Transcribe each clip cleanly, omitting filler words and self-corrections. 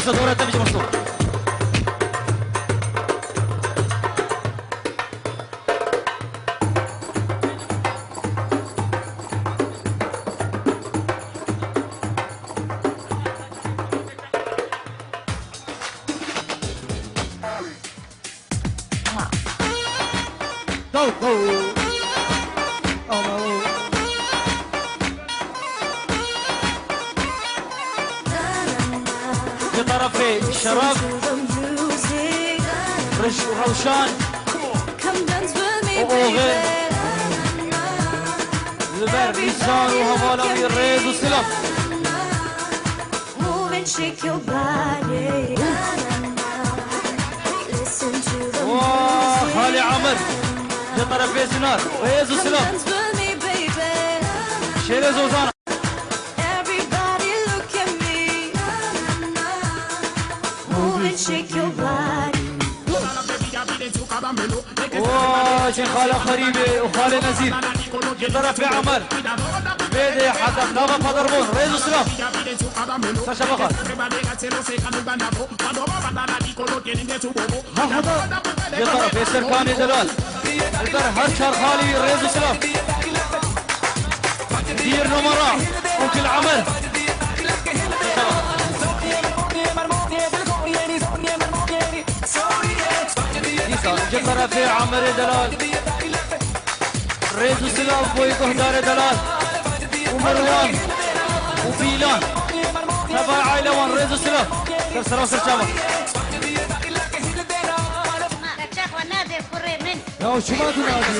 باشا دورة تمشي مصطفى. في طرفي شرف روشان وأوغي زبير نيسان وهمالا من ريز وسلام. وخالي عمر في طرفي سنار ريز وسلام. شيري زوزانا شيخ خالة خريبي وخالي نزيل طرف في عمر بيدي حتى نوفا فضربون ريز وسلام ساشا بخار يطرف في سركاني دلال يطرف هرشار خالي ريز وسلام دير نمرة وكل عمل جطرة في عمر دلال ريز وسلام بوي كهدار دلال ومروان وفيلان تبع عيلوان ريز وسلام ترسل وسر شامل يا شو ما تنادي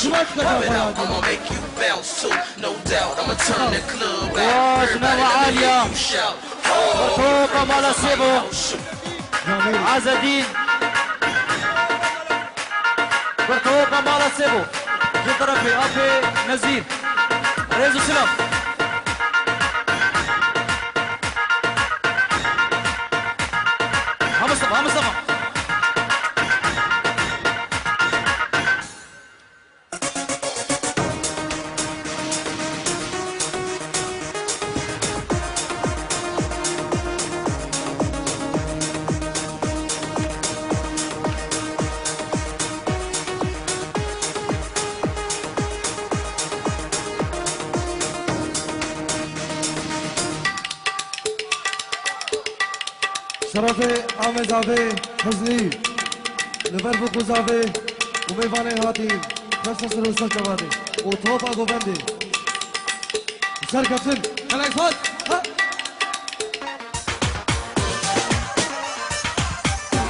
شو ما تنادي شنو عالية فوق مال سيبو عز الدين برتوقع مالا سيبو جدرك في أبي نزير ريز وسلام هم شرف آمزاوه حزنی لبر بگذاوه و میوانه هاتی خرس سر سر جواده و توپا گوبنده سر کپسن کلاک فات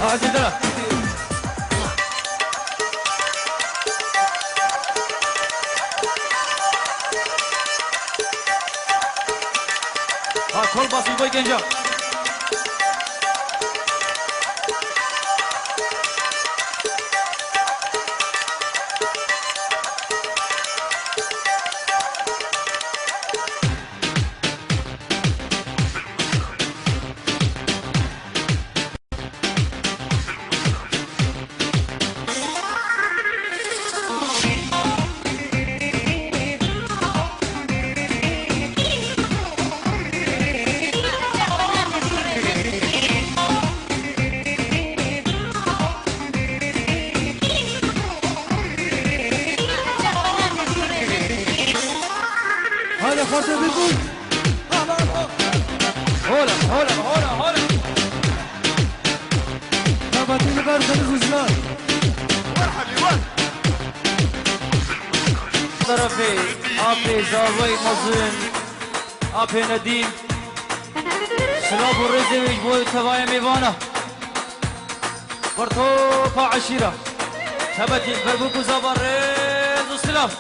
عزيز دلال كل باص البوي جنجا هذا خاطر بالبوت هولا نباتي لبر خلص وزلان طرفي أبي زاوي مظن أبي نديم سلاب الرزي ويجبوي تبايا ميوانا برطوفة عشيرة ثبتي بربوكو زابر ريز وسلام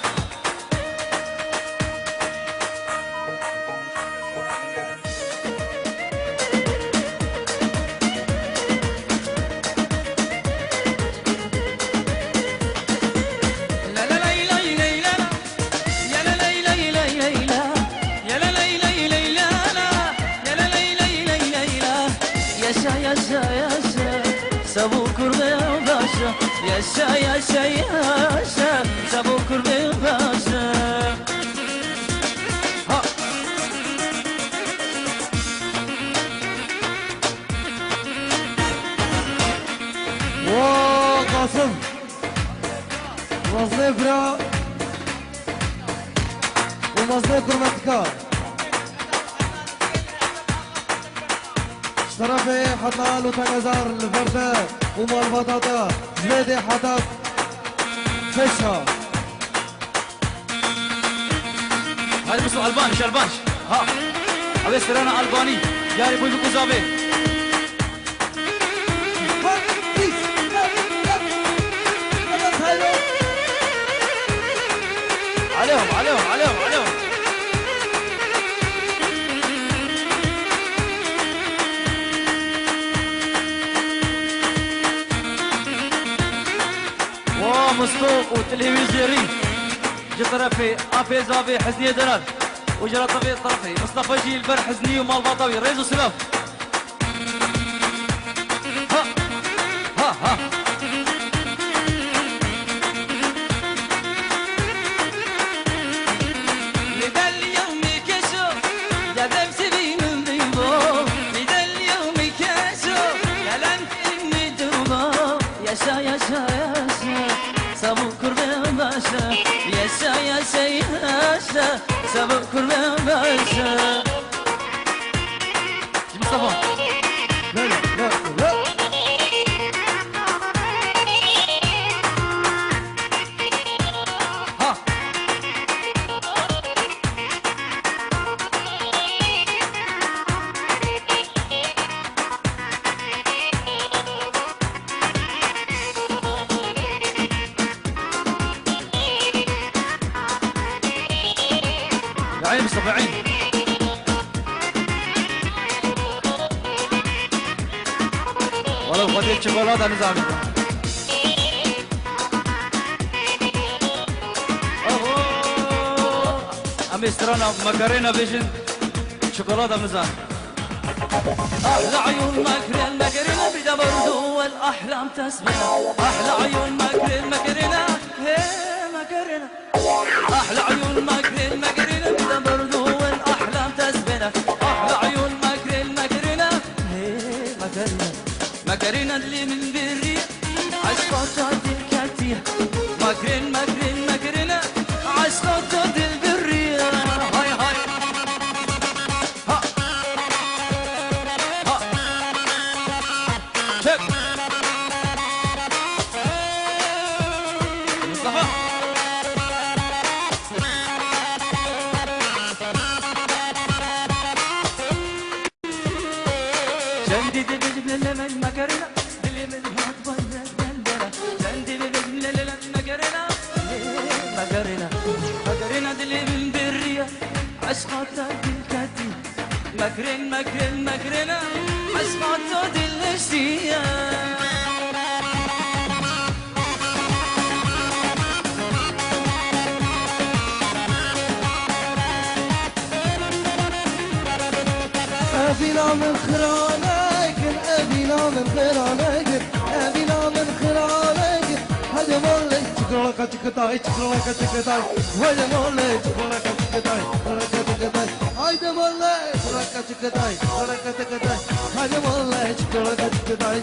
سبو كربي باشا ياشا سبو كربي باشا قاسم ومزني برا ومزني كرمتكا شرفي حطال وتنزار الفردة ومال بطاطا زبيدي حطب فشها هذا بس الباني مش البانش ها هذا سرانا الباني يا ريبوي بكوزابي عليهم ومصطوق وتلفزيوني جطرفي افي زافي حزني دلال وجرى طرفي مصطفى جيل بر حزني ومال بطوي ريزو سلاف ها سبب كربان باشا يا سياشا سبب كربان باشا مصطفى لا ها عين مصطفى عين ولو خديت شوكولاته نزامي امسترانا مكرونه فيجن شوكولاته نزامي احلى عيون مكرنا بدا برضو والاحلام تسبنا احلى عيون مكرنا هي مكرنا احلى عيون مكرنا بدا برضو والاحلام تسبنا احلى عيون مكرنا هي مكرنا اللي من بري عشقات الكاتيه مكرنا عشقات البريه هاي ها شك مصطفى جندي من مكرنا اللي من هطبة البلبلة جندي من مكرنا اللي من برية عشقات الكاتي مكرنا عشقات الاشتياق أبينا من خرانك أبينا من خرانك أبينا من خرانك هذا مولي تكرلك تكتاي هذا مولي تكرلك تكتاي هذا مولي تكرلك تكتاي هذا مولي تكرلك تكتاي